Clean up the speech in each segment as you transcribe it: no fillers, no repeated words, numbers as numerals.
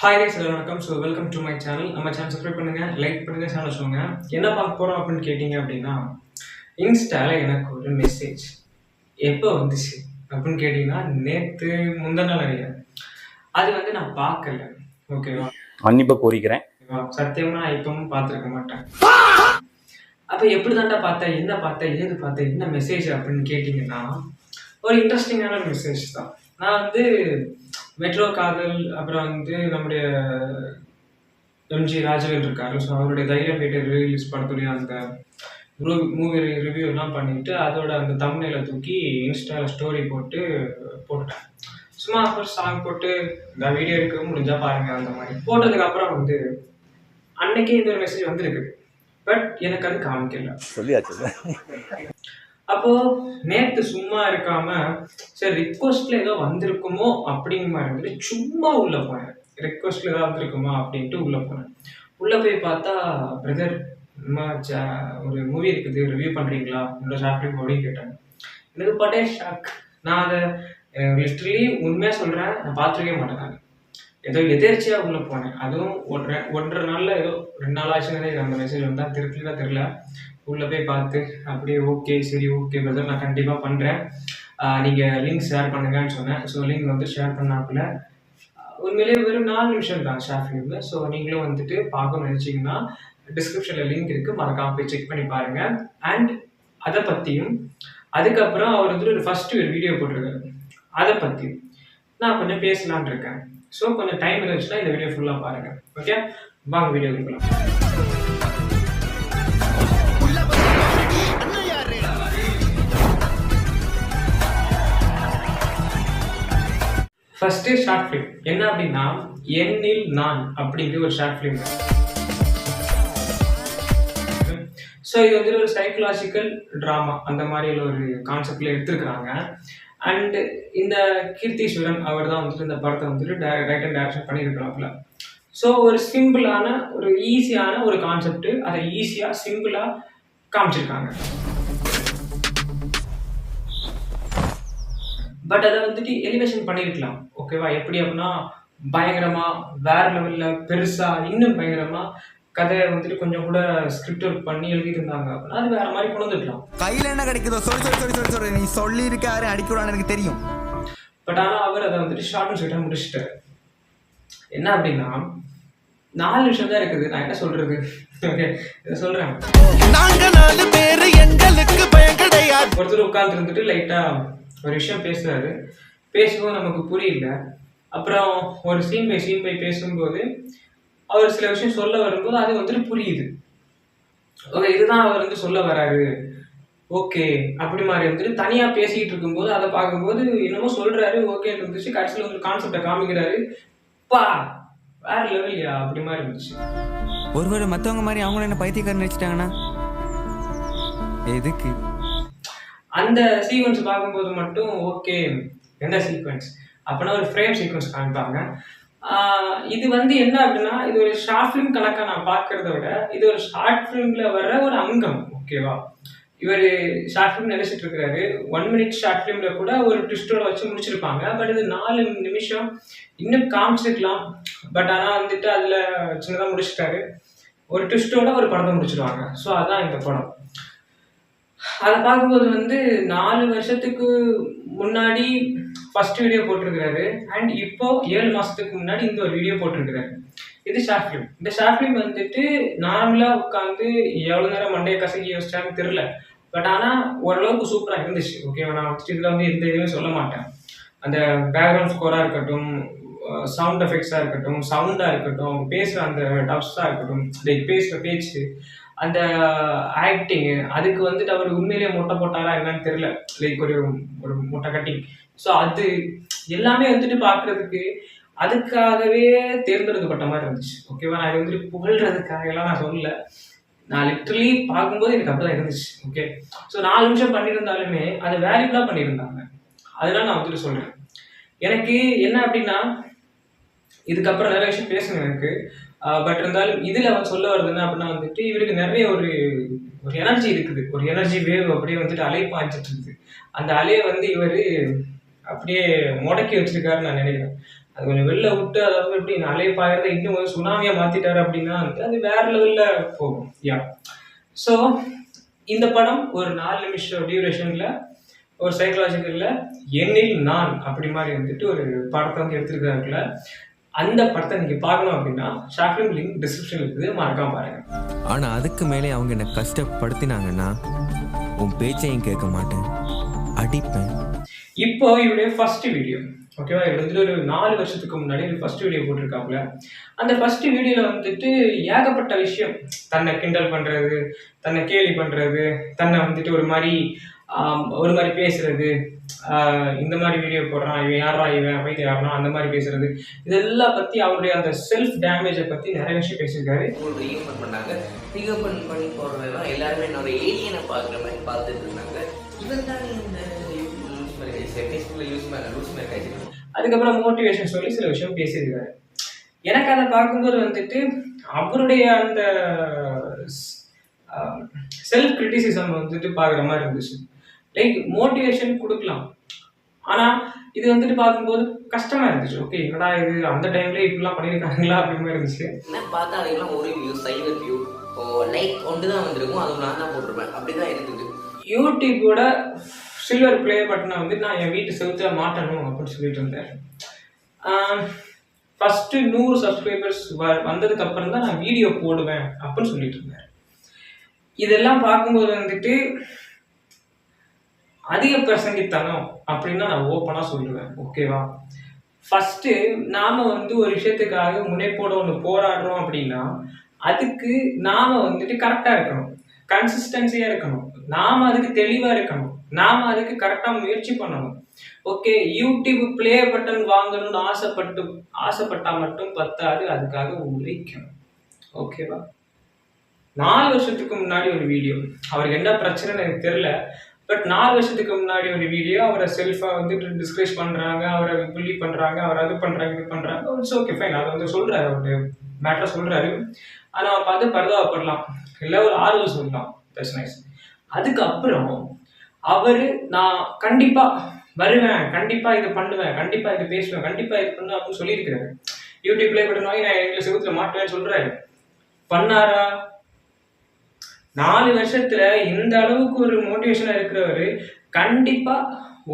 Hi guys வணக்கம். So welcome to my channel. நம்ம channel subscribe பண்ணுங்கள், லைக் பண்ணுங்கள், சேனல் சொல்லுங்க. என்ன பார்க்க போகிறோம் அப்படின்னு கேட்டிங்க அப்படின்னா, இன்ஸ்டாவில் எனக்கு ஒரு மெசேஜ் எப்போ வந்துச்சு அப்படின்னு கேட்டிங்கன்னா, நேற்று முந்தின நாள் நினைக்கிறேன். அது வந்து நான் பார்க்கல. ஓகேவா, மன்னிப்பு கோரிக்கிறேன். சத்தியமாக நான் இப்பவும் பார்த்துருக்க மாட்டேன். அப்போ எப்படி தாண்டா பார்த்தேன், என்ன பார்த்தேன், ஏது பார்த்தேன், என்ன மெசேஜ் அப்படின்னு கேட்டிங்கன்னா, ஒரு இன்ட்ரெஸ்டிங்கான மெசேஜ் தான். நான் வந்து மெட்ரோ காதல், அப்புறம் வந்து நம்முடைய எம்ஜி ராஜவேல் இருக்காரு. ஸோ அவருடைய தைரியம் வீட்டு ரிலீஸ் படத்துடைய அந்த மூவி ரிவ்யூ எல்லாம் பண்ணிட்டு அதோட அந்த தம்ப்நெயில தூக்கி இன்ஸ்டாவில் ஸ்டோரி போட்டுட்டேன். சும்மா அப்புறம் சாங் போட்டு இந்த வீடியோ இருக்க முடிஞ்சா பாருங்க அந்த மாதிரி போட்டதுக்கு அப்புறம் வந்து அன்னைக்கே இந்த ஒரு மெசேஜ் வந்திருக்கு. பட் எனக்கு அது காமிக்கல. சொல்லியாச்சு. அப்போ நேற்று சும்மா இருக்காம சரி ரிக்வஸ்ட்ல ஏதோ வந்திருக்குமோ அப்படிங்கிற மாதிரி இருந்துட்டு சும்மா உள்ள போனேன். ரிக்வஸ்ட்ல ஏதாவது வந்திருக்குமா அப்படின்ட்டு உள்ள போனேன். உள்ள போய் பார்த்தா, பிரதர் ஒரு மூவி இருக்குது, ரிவ்யூ பண்றீங்களா, என்னோட ஷார்ட் ஃபிலிம் அப்படின்னு கேட்டாங்க. எனக்கு பட்டே ஷாக். நான் அதை லிட்டரலி உண்மையா சொல்றேன், நான் பார்த்துருக்கவே மாட்டேன். நான் ஏதோ எதேர்ச்சியா உள்ள போனேன். அதுவும் ஒன்றரை நாள்ல ஏதோ 2 நாள் ஆச்சுன்னு அந்த மெசேஜ் வந்தா தெரியல. உள்ள போய் பார்த்து அப்படியே ஓகே, சரி ஓகே பிரதர், நான் கண்டிப்பா பண்றேன், நீங்க லிங்க் ஷேர் பண்ணுங்கன்னு சொன்னேன். ஸோ லிங்க் வந்து ஷேர் பண்ணாப்புல உண்மையிலேயே வெறும் 4 நிமிஷம் தான் ஷேர் ஃபிலிம். ஸோ நீங்களும் வந்துட்டு பார்க்கணும்னு நினைச்சீங்கன்னா டிஸ்கிரிப்ஷன்ல லிங்க் இருக்கு, மறக்காம போய் செக் பண்ணி பாருங்க. அண்ட் அதை பத்தியும் அதுக்கப்புறம் அவர் வந்துட்டு ஒரு ஃபர்ஸ்ட் ஒரு வீடியோ போட்டிருக்காரு, அதை பத்தியும் நான் கொஞ்சம் பேசலான் இருக்கேன். ஸோ கொஞ்சம் டைம் இருந்துச்சுன்னா இந்த வீடியோ ஃபுல்லாக பாருங்க. ஓகே, வாங்க வீடியோ கொடுக்கலாம். ஃபர்ஸ்ட் ஷார்ட் ஃபிலிம் என்ன அப்படின்னா, எண்ணில் நான் அப்படிங்கிற ஒரு ஷார்ட் ஃபிலிம். ஸோ இது வந்து ஒரு சைக்கலாஜிக்கல் ட்ராமா அந்த மாதிரியான ஒரு கான்செப்ட்ல எடுத்துருக்குறாங்க. அண்ட் இந்த கீர்த்தீஸ்வரன் அவர் தான் வந்துட்டு இந்த படத்தை வந்துட்டு ரைட் அண்ட் டைரக்ஷன் பண்ணியிருக்கிறாப்புல. ஸோ ஒரு சிம்பிளான ஒரு ஈஸியான ஒரு கான்செப்ட், அதை ஈஸியாக சிம்பிளாக காமிச்சிருக்காங்க. பட் அதை வந்துட்டு எலிவேஷன் பண்ணியிருக்கலாம். ஓகேவா, எப்படி அப்படின்னா பயங்கரமா வேற லெவல்ல பெருசா இன்னும் பயங்கரமா கதையை வந்துட்டு கொஞ்சம் கூட ஸ்கிரிப்ட் ஒர்க் பண்ணி எழுதியிருந்தாங்க அப்படின்னா அது வேற மாதிரி கொண்டு வந்துடலாம். கையில என்ன கிடைக்குதோ சொல்லி நீ சொல்லி இருக்காரு அடிக்கூடாது எனக்கு தெரியும். பட் ஆனா அவர் அதை வந்துட்டு ஷார்ட் அண்ட் ஸ்வீட்டா முடிச்சுட்டாரு. என்ன அப்படின்னா 4 நிமிஷம் தான் இருக்குது, நான் என்ன சொல்றது. ஓகே, இதை சொல்றேன். ஒருத்தர் உட்கார்ந்து இருந்துட்டு லைட்டா ஒரு விஷயம் பேசுறாரு, பேசும்போது நமக்கு புரியல. அப்புறம் ஒரு சீன் பை பேசும்போது அவர் சில விஷயம் சொல்ல வரும்போது அது வந்துட்டு புரியுது. ஓகே, இதுதான் அவர் வந்து சொல்ல வராரு, ஓகே அப்படி மாதிரி வந்துட்டு தனியா பேசிட்டு இருக்கும்போது அதை பார்க்கும்போது என்னமோ சொல்றாரு, ஓகே இருந்துச்சு. கடைசியில் வந்து கான்செப்டை காமிக்கிறாரு, பா வேற லெவல்யா அப்படி மாதிரி இருந்துச்சு. ஒருவேளை மற்றவங்க மாதிரி அவங்கள என்ன பைத்தியக்காரன் நினைச்சிட்டாங்கன்னா எதுக்கு அந்த சீக்வன்ஸ் பார்க்கும்போது மட்டும் ஓகே, எந்த சீக்வன்ஸ் அப்படின்னா ஒரு ஃப்ரேம் சீக்வன்ஸ் காமிப்பாங்க. இது வந்து என்ன அப்படின்னா, இது ஒரு ஷார்ட் ஃபிலிம் கணக்காக நான் பார்க்கறத விட இது ஒரு ஷார்ட் ஃபிலிம்ல வர்ற ஒரு அங்கம். ஓகேவா, இவர் ஷார்ட் ஃபிலிம் நினைச்சிட்டு இருக்கிறாரு. 1 மினிட் ஷார்ட் ஃபிலிம்ல கூட ஒரு ட்விஸ்டோட வச்சு முடிச்சிருப்பாங்க. பட் இது 4 நிமிஷம் இன்னும் காமிச்சிருக்கலாம். பட் ஆனால் வந்துட்டு அதில் சின்னதாக முடிச்சிட்டாரு. ஒரு ட்விஸ்டோட ஒரு படத்தை முடிச்சிருவாங்க. ஸோ அதான் இந்த படம். அதை பார்க்கும்போது வந்து 4 வருஷத்துக்கு முன்னாடி ஃபர்ஸ்ட் வீடியோ போட்டிருக்கிறாரு. அண்ட் இப்போ 7 மாசத்துக்கு முன்னாடி இந்த ஒரு வீடியோ போட்டிருக்கிறாரு. இது ஷார்ட் ஃபிலிம். இந்த ஷார்ட் ஃபிலிம் வந்துட்டு நார்மலா உட்காந்து எவ்வளவு நேரம் மண்டையை கசக்கி யோசிச்சான்னு தெரியல. பட் ஆனா ஓரளவுக்கு சூப்பரா இருந்துச்சு. ஓகேவா, நான் வந்துட்டு இதுல வந்து எந்த இதுவுமே சொல்ல மாட்டேன். அந்த பேக்ரவுண்ட் ஸ்கோரா இருக்கட்டும், சவுண்ட் எஃபெக்ட்ஸா இருக்கட்டும், சவுண்டா இருக்கட்டும், பேசுற அந்த டப்ஸா இருக்கட்டும், பேசுற பேச்சு, அந்த ஆக்டிங், அதுக்கு வந்துட்டு அவர் உண்மையிலேயே மொட்டை போட்டாரா என்னன்னு தெரியல. லைக் ஒரு மொட்டை கட்டிங். ஸோ அது எல்லாமே வந்துட்டு பார்க்கறதுக்கு அதுக்காகவே தேர்ந்தெடுக்கப்பட்ட மாதிரி இருந்துச்சு. ஓகேவா, நான் இது வந்துட்டு புகழ்றதுக்காக எல்லாம் நான் சொல்லல. நான் லிட்டரலி பார்க்கும்போது எனக்கு அப்படிதான் இருந்துச்சு. ஓகே, ஸோ 4 நிமிஷம் பண்ணியிருந்தாலுமே அதை வேல்யூபிளா பண்ணியிருந்தாங்க. அதனால நான் வந்துட்டு சொல்றேன். எனக்கு என்ன அப்படின்னா, இதுக்கப்புறம் நிறைய விஷயம் பேசணும் எனக்கு. பட் இருந்தாலும் இதுல அவன் சொல்ல வருது என்ன அப்படின்னா வந்துட்டு, இவருக்கு நிறைய ஒரு எனர்ஜி இருக்குது, ஒரு எனர்ஜி வேவ் அப்படியே வந்துட்டு அலை பாய்ச்சிட்டு இருக்குது. அந்த அலையை வந்து இவர் அப்படியே முடக்கி வச்சிருக்காருன்னு நான் நினைக்கிறேன். அது கொஞ்சம் வெளில விட்டு அதாவது எப்படி அலைய பாயறத இன்னும் கொஞ்சம் சுனாமியாக மாற்றிட்டாரு அப்படின்னா வந்து அது வேற லெவலில் போகும். யா ஸோ இந்த படம் ஒரு 4 நிமிஷம் டியூரேஷனில் ஒரு சைக்கலாஜிக்கலில் எண்ணில் நான் அப்படி மாதிரி வந்துட்டு ஒரு படத்தை வந்து எடுத்துருக்காருல. அந்த படத்தை நீங்கள் பார்க்கணும் அப்படின்னா ஷார்ட் ஃபிலிம் லிங்க் டிஸ்கிரிப்ஷன் இருக்குது, மறக்காம பாருங்க. ஆனால் அதுக்கு மேலே அவங்க என்னை கஷ்டப்படுத்தினாங்கன்னா உன் பேச்சையும் கேட்க மாட்டேன், அடிப்பேன். இப்போ இவருடைய ஃபர்ஸ்ட் வீடியோ ஓகேவா, இவர் வந்துட்டு ஒரு 4 வருஷத்துக்கு முன்னாடி ஒரு ஃபர்ஸ்ட் வீடியோ போட்டிருக்காப்புல. அந்த ஃபர்ஸ்ட் வீடியோவில் வந்துட்டு ஏகப்பட்ட விஷயம், தன்னை கிண்டல் பண்ணுறது, தன்னை கேலி பண்ணுறது, தன்னை வந்துட்டு ஒரு மாதிரி பேசுறது, இந்த மாதிரி வீடியோ போடுறான், இவன் யாரா இவன் வைத்து யாருனா அந்த மாதிரி பேசுறது, இதெல்லாம் பற்றி அவருடைய அந்த செல்ஃப் டேமேஜை பற்றி நிறைய விஷயம் பேசியிருக்காரு. பண்ணாங்க ரீஓபன் பண்ணி போடுறதெல்லாம் எல்லாருமே என்னோட ஏலியனை பார்க்குற மாதிரி பார்த்துட்டு இருந்தாங்க. இவன் தான் இந்த அதுக்கப்புறம் மோட்டிவேஷன் சொல்லி சில விஷயம் பேசியிருக்காரு. எனக்கு அதை பார்க்கும்போது வந்துட்டு அவருடைய அந்த செல்ஃப் கிரிட்டிசிசம் வந்துட்டு பார்க்குற மாதிரி இருந்துச்சு. லைக் மோட்டிவேஷன் கொடுக்கலாம், ஆனால் இது வந்துட்டு பார்க்கும்போது கஷ்டமா இருந்துச்சு. ஓகே என்னடா இது அந்த டைம்ல இப்படிலாம் பண்ணியிருக்காங்களா அப்படின்னு இருந்துச்சு. பார்த்தா அதுக்கெல்லாம் ஒரு வியூ சைவர் வியூ லைக் ஒன்று தான் வந்திருக்கும், அதுவும் நான் தான் போட்டிருப்பேன், அப்படிதான் இருக்குது. யூடியூபோட சில்வர் பிளே பட்டனை வந்து நான் என் வீட்டு செவுத்துல மாட்டணும் அப்படின்னு சொல்லிட்டு இருந்தேன். ஃபர்ஸ்ட் 100 சப்ஸ்கிரைபர்ஸ் வந்ததுக்கு அப்புறம் தான் நான் வீடியோ போடுவேன் அப்படின்னு சொல்லிட்டு இருந்தேன். இதெல்லாம் பார்க்கும்போது வந்துட்டு அதிக பிரசங்கித்தனம் அப்படின்னு நான் ஓப்பனா சொல்லுவேன். ஓகேவா, ஃபர்ஸ்ட் நாம வந்து ஒரு விஷயத்துக்காக முனைப்போட ஒன்று போராடுறோம் அப்படின்னா அதுக்கு நாம வந்துட்டு கரெக்டா இருக்கணும், கன்சிஸ்டன்சியா இருக்கணும், நாம அதுக்கு தெளிவா இருக்கணும், நாம அதுக்கு கரெக்டா முயற்சி பண்ணணும். ஓகே யூடியூப் பிளே பட்டன் வாங்கணும்னு ஆசைப்பட்டா மட்டும் பத்தாது, அதுக்காக உழைக்கணும். ஓகேவா, 4 வருஷத்துக்கு முன்னாடி ஒரு வீடியோ, அவருக்கு என்ன பிரச்சனைன்னு எனக்கு தெரியல, பட் 4 வருஷத்துக்கு முன்னாடி ஒரு வீடியோ அவரை செல்ஃபா வந்துட்டு டிஸ்கரேஜ் பண்றாங்க, அவரை புள்ளி பண்றாங்க, அவர் அது பண்றாங்க இது பண்றாங்க. இட்ஸ் ஓகே ஃபைன், அதை வந்து சொல்றாரு, அவருடைய மேட்டர் சொல்றாரு, ஆனா பார்த்து பரிதாபப்படலாம், இல்லை ஒரு ஆறுதல் சொல்லலாம், தட்ஸ் நைஸ். அதுக்கப்புறம் அவரு நான் கண்டிப்பா வருவேன், கண்டிப்பா இது பண்ணுவேன், கண்டிப்பா இது பேசுவேன், கண்டிப்பா இது பண்ணுவேன் அப்படின்னு சொல்லியிருக்கிறாரு. யூடியூப்ல இப்படி நான் எங்களை செவுத்துல மாட்டுவேன்னு சொல்றாரு. பண்ணாரா? 4 வருஷத்துல இந்த அளவுக்கு ஒரு மோட்டிவேஷனா இருக்கிறவரு கண்டிப்பா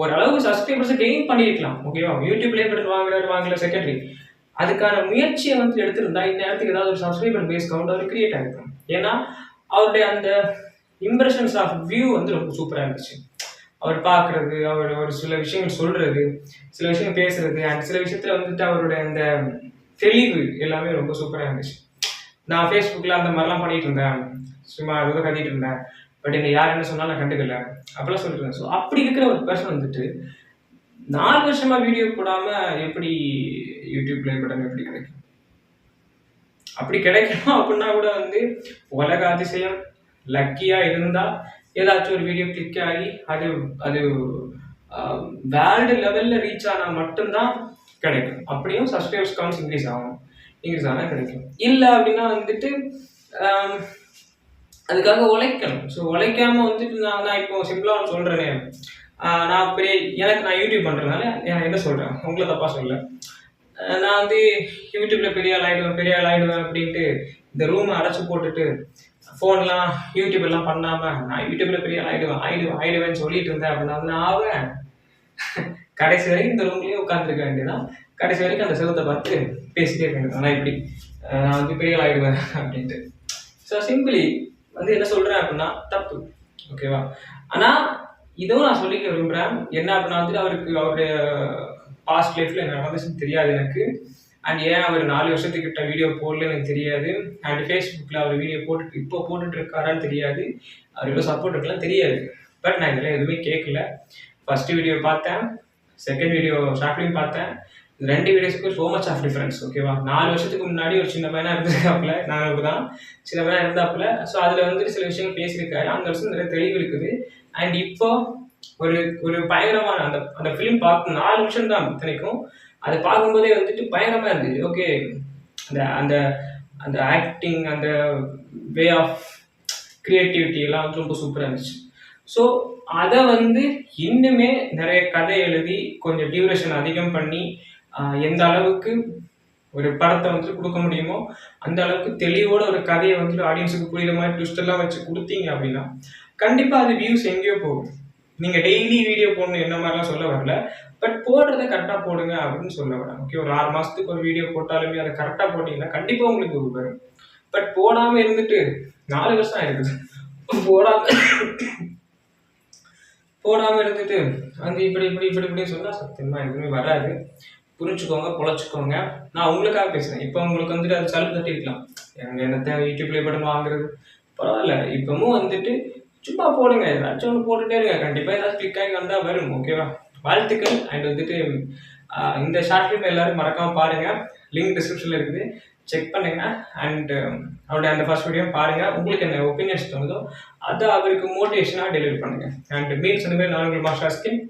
ஓரளவு சப்ஸ்கிரைபர்ஸ் கெயின் பண்ணிருக்கலாம். ஓகேவா, யூடியூப்ல பட்டன் வாங்கல செகண்டரி, அதுக்கான முயற்சியை வந்து எடுத்திருந்தா இந்த நேரத்துக்கு ஏதாவது ஒரு சப்ஸ்கிரைபர் பேஸ் கவுண்ட் அவர் கிரியேட் ஆகிருக்கும். ஏன்னா அவருடைய அந்த இம்ப்ரெஷன்ஸ் ஆஃப் வியூ வந்து ரொம்ப சூப்பராக இருந்துச்சு. அவர் பார்க்குறது, அவர் ஒரு சில விஷயங்கள் சொல்கிறது, சில விஷயம் பேசுறது, அண்ட் சில விஷயத்தில் வந்துட்டு அவருடைய அந்த தெளிவு எல்லாமே ரொம்ப சூப்பராக இருந்துச்சு. நான் ஃபேஸ்புக்கில் அந்த மாதிரிலாம் பண்ணிட்டு இருந்தேன், சும்மா ஏதோ கட்டிட்டு இருந்தேன், பட் என்னை யார் என்ன சொன்னாலும் நான் கண்டுக்கல அப்படிலாம் சொல்லிட்டு இருந்தேன். ஸோ அப்படி இருக்கிற ஒரு பர்சன் வந்துட்டு 4 வருஷமா வீடியோ போடாமல் எப்படி யூடியூப் பிளே பட்டன் எப்படி கிடைக்கும்? அப்படி கிடைக்கணும் அப்படின்னா கூட வந்து உலக அதிசயம் லக்கியாக இருந்தால் ஏதாச்சும் ஒரு வீடியோ கிளிக் ஆகி அது அது வேர்ல்டு லெவலில் ரீச் ஆனால் மட்டும்தான் கிடைக்கும். அப்படியும் சப்ஸ்கிரைபர்ஸ் கவுண்ட்ஸ் இன்க்ரீஸ் ஆனால் கிடைக்கும். இல்லை அப்படின்னா வந்துட்டு அதுக்காக உழைக்கணும். ஸோ உழைக்காமல் வந்துட்டு நான் இப்போ சிம்பிளாக ஒன்று சொல்கிறேனே, நான் நான் யூடியூப் பண்ணுறதுனால நான் என்ன சொல்கிறேன், உங்களை தப்பாக சொல்ல, நான் வந்து யூடியூப்பில் பெரிய ஆள் ஆகிடுவேன் அப்படின்ட்டு இந்த ரூமை அடைச்சி போட்டுட்டு ஃபோன்லாம் யூடியூப்லாம் பண்ணாமல் நான் யூடியூப்பில் பெரிய ஆள் ஆகிடுவேன்னு சொல்லிட்டு இருந்தேன் அப்படின்னா நான் ஆவேன். கடைசி வரைக்கும் இந்த ரூம்லேயே உட்காந்துருக்க வேண்டியதான், கடைசி வரைக்கும் அந்த செவத்தை பார்த்து பேசிட்டே இருக்க வேண்டியது. ஆனால் இப்படி நான் வந்து பெரிய ஆள் ஆகிடுவேன் அப்படின்ட்டு. ஸோ சிம்பிளி வந்து என்ன சொல்கிறேன் அப்படின்னா தப்பு. ஓகேவா, ஆனால் இதுவும் நான் சொல்லிக்க விரும்புகிறேன். என்ன அப்படின்னா வந்துட்டு அவருடைய பாஸ்ட் லைஃப்பில் என்ன நடந்துச்சுன்னு தெரியாது எனக்கு. அண்ட் ஏன் அவர் 4 வருஷத்துக்கிட்ட வீடியோ போடலன்னு எனக்கு தெரியாது. அண்ட் ஃபேஸ்புக்கில் அவர் வீடியோ போட்டுட்டு இருக்காரான்னு தெரியாது. அவர் எவ்வளோ சப்போர்ட் இருக்கலாம் தெரியாது. பட் நான் இதெல்லாம் எதுவுமே கேட்கல. ஃபர்ஸ்ட் வீடியோ பார்த்தேன், செகண்ட் வீடியோ ஷார்ட் ஃபிலிம் பார்த்தேன். 2 வீடியோஸுக்கு ஸோ மச் ஆஃப் டிஃபரன்ஸ். ஓகேவா, 4 வருஷத்துக்கு முன்னாடி ஒரு சின்ன பையனாக இருந்திருக்காப்புல, நான் தான் சின்ன பையனாக இருந்தாப்புல. ஸோ அதில் வந்துட்டு சில விஷயங்கள் பேசியிருக்காரு, அந்த வருஷம் நிறைய தெளிவு இருக்குது. அண்ட் இப்போ ஒரு பயங்கரமான அந்த ஃபிலிம் பார்க்கும் 4 நிமிஷம் தான் இத்தனைக்கும், அதை பார்க்கும்போதே வந்துட்டு பயங்கரமாக இருந்துச்சு. ஓகே, அந்த அந்த ஆக்டிங், அந்த வே ஆஃப் கிரியேட்டிவிட்டி எல்லாம் வந்து ரொம்ப சூப்பராக இருந்துச்சு. ஸோ அதை வந்து இன்னுமே நிறைய கதை எழுதி கொஞ்சம் டியூரேஷன் அதிகம் பண்ணி எந்த அளவுக்கு ஒரு படத்தை வந்துட்டு கொடுக்க முடியுமோ அந்த அளவுக்கு தெளிவோட ஒரு கதையை வந்துட்டு ஆடியன்ஸுக்கு புரியுற மாதிரி ட்விஸ்ட் எல்லாம் வச்சு கொடுத்தீங்க அப்படின்னா கண்டிப்பாக அது வியூஸ் எங்கேயோ போகும். நீங்கள் டெய்லி வீடியோ போடணும் என்ன மாதிரிலாம் சொல்ல வரல, பட் போடுறத கரெக்டாக போடுங்க அப்படின்னு சொல்ல வரேன். ஓகே, ஒரு 6 மாதத்துக்கு ஒரு வீடியோ போட்டாலுமே அதை கரெக்டாக போட்டிங்கன்னா கண்டிப்பாக உங்களுக்கு வரும். பட் போடாமல் இருந்துட்டு 4 வருஷம் ஆயிருக்குது, போடாமல் இருந்துட்டு வந்து இப்படி சொன்னால் சத்தியமாக எதுவுமே வராது. புரிஞ்சுக்கோங்க, பொழைச்சிக்கோங்க. நான் உங்களுக்காக பேசுகிறேன். இப்போ உங்களுக்கு வந்துட்டு அது சலுப்பு தட்டிருக்கலாம், எங்கள் என்னத்தை யூடியூப்லேயே படம் வாங்குறது, பரவாயில்ல. இப்பவும் வந்துட்டு சும்மா போடுங்க, ஏதாச்சும் ஒன்று போட்டுகிட்டே இருங்க, கண்டிப்பாக ஏதாச்சும் கிளிக் ஆகி வந்தால் வரும். ஓகேவா? வாழ்த்துக்கள். அண்ட் வந்துட்டு இந்த ஷார்ட் ஃபிலிம் எல்லாரும் மறக்காமல் பாருங்கள். லிங்க் டிஸ்கிரிப்ஷனில் இருக்குது, செக் பண்ணுங்கள். அண்ட் அவருடைய அந்த ஃபர்ஸ்ட் வீடியோ பாருங்கள். உங்களுக்கு என்ன ஒப்பீனியன்ஸ் தோணுதோ அதை அவருக்கு மோட்டிவேஷனாக டெலிவரி பண்ணுங்கள். அண்ட் மீன்ஸ் இந்த மாதிரி நான் உங்கள் மாஸ்டர் ஸ்கின்